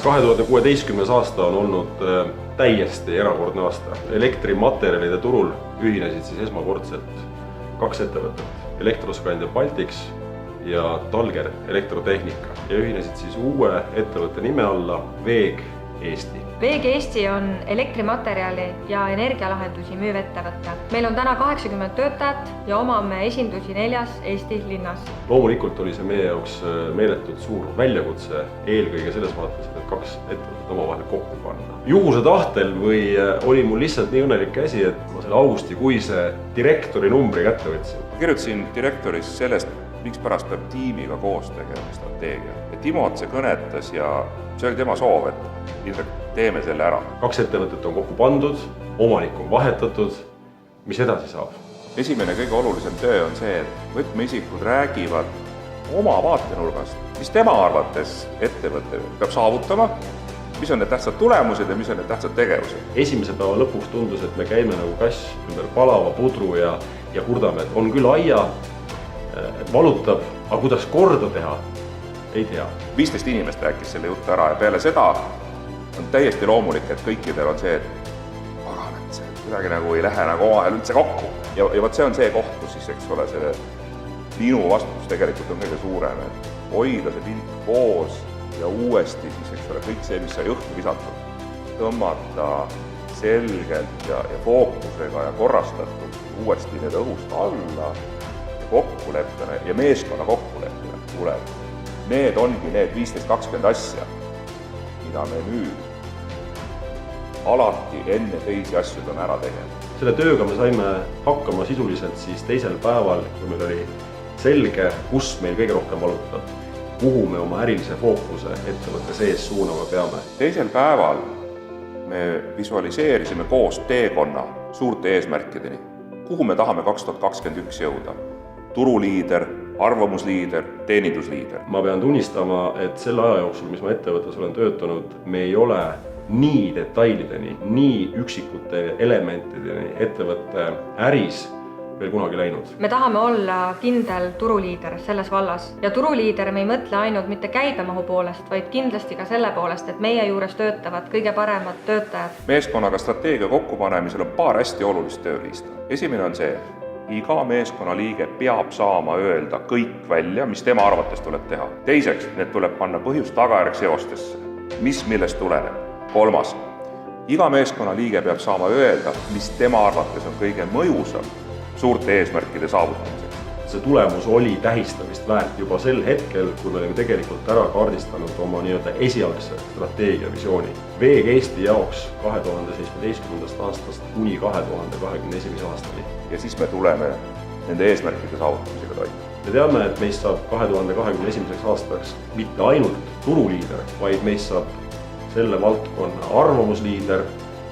2016. aasta on olnud täiesti erakordne aasta. Elektrimaterjalide turul ühinesid siis esmakordselt kaks ettevõtet, Elektroskandja Baltics ja Talger Elektrotehnika, ja ühinesid siis uue ettevõtte nime alla VEG Eesti. VEG Eesti on elektrimaterjali ja energialahendusi müüv ettevõte. Meil on täna 80 töötajat ja omame esindusi 4 Eesti linnas. Loomulikult oli see meie jaoks meeletult suur väljakutse, eelkõige selles vaates, et kaks ettevõtet omavahel kokku panna. Juhuse tahtel või oli mul lihtsalt nii õnnelik käsi, et ma selle augustikuise direktori numbri kätte võtsin. Ma kirjutasin direktoris sellest, miks pärast peab tiimiga koos tegema strateegia. Timo Otse kõnetas ja see oli tema soov, et Indrek, teeme selle ära. Kaks ettevõtet on kokku pandud, omanik on vahetatud. Mis edasi saab? Esimene kõige olulisem töö on see, et võtmeisikud räägivad oma vaatenurgast, mis tema arvates ettevõte peab saavutama, mis on need tähtsad tulemused ja mis on need tähtsad tegevused. Esimese päeva lõpuks tundus, et me käime nagu kass ümber palava pudru ja kurdame, et on küll aia, valutab, aga kuidas korda teha, ei tea. 15 inimest rääkis selle jutte ära ja peale seda on täiesti loomulik, et kõikidel on see, et pagan, et see kuidagi nagu ei lähe nagu omavahel üldse kokku. Ja võt see on see koht, kus siis, eks ole, selle minu vastutus tegelikult on kõige suurem, et hoida see pilt koos ja uuesti siis, eks ole, kõik see, mis sai õhku visatud, tõmmata selgelt ja fookusega ja korrastatult uuesti need õhust alla ja kokkuleppena ja meeskonna kokkuleppena tuleb. Need ongi need 15-20 asja, mida me nüüd alati enne teisi asju on ära tegema. Selle tööga me saime hakkama sisuliselt siis teisel päeval, kui meil oli selge, kus meil kõige rohkem valutab, kuhu me oma ärilise fookuse ettevõtte sees suunama peame. Teisel päeval me visualiseerisime koos teekonna suurte eesmärkideni, kuhu me tahame 2021 jõuda. Turuliider, arvamusliider, teenindusliider. Ma pean tunnistama, et selle aja jooksul, mis ma ettevõttes olen töötanud, me ei ole nii detailideni, nii üksikute elementideni ettevõtte äris veel kunagi läinud. Me tahame olla kindel turuliider selles vallas. Ja turuliider me ei mõtle ainult mitte käibemahu poolest, vaid kindlasti ka selle poolest, et meie juures töötavad kõige paremad töötajad. Meeskonnaga strateegia kokkupanemisel on paar hästi olulist tööriista. Esimene on see, iga meeskonnaliige peab saama öelda kõik välja, mis tema arvates tuleb teha. Teiseks, need tuleb panna põhjus-tagajärg seostesse, mis millest tuleneb. Kolmas, iga meeskonnaliige peab saama öelda, mis tema arvates on kõige mõjusam suurte eesmärkide saavutamiseks. See tulemus oli tähistamist väärt juba sel hetkel, kui me olime tegelikult ära kaardistanud oma nii-öelda esialgse strateegia visiooni. VEG Eesti jaoks 2017. aastast kuni 2021. aastani. Ja siis me tuleme nende eesmärkide saavutamisega toime. Me teame, et meist saab 2021. aastaks mitte ainult turuliider, vaid meist saab selle valdkonna arvamusliider,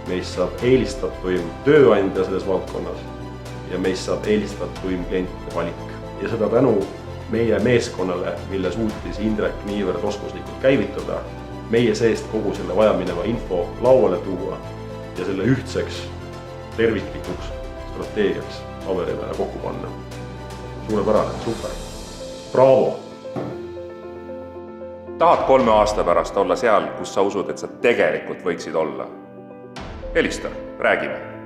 meist saab eelistatuim tööandja selles valdkonnas ja meist saab eelistatuim klientide valik. Ja seda tänu meie meeskonnale, mille suutis Indrek niivõrd oskuslikult käivitada, meie seest kogu selle vajamineva info lauale tuua ja selle ühtseks terviklikuks strateegiaks paberi peale kokku panna. Suurepärane, super. Bravo! Tahad 3 aasta pärast olla seal, kus sa usud, et sa tegelikult võiksid olla? Helista, räägime!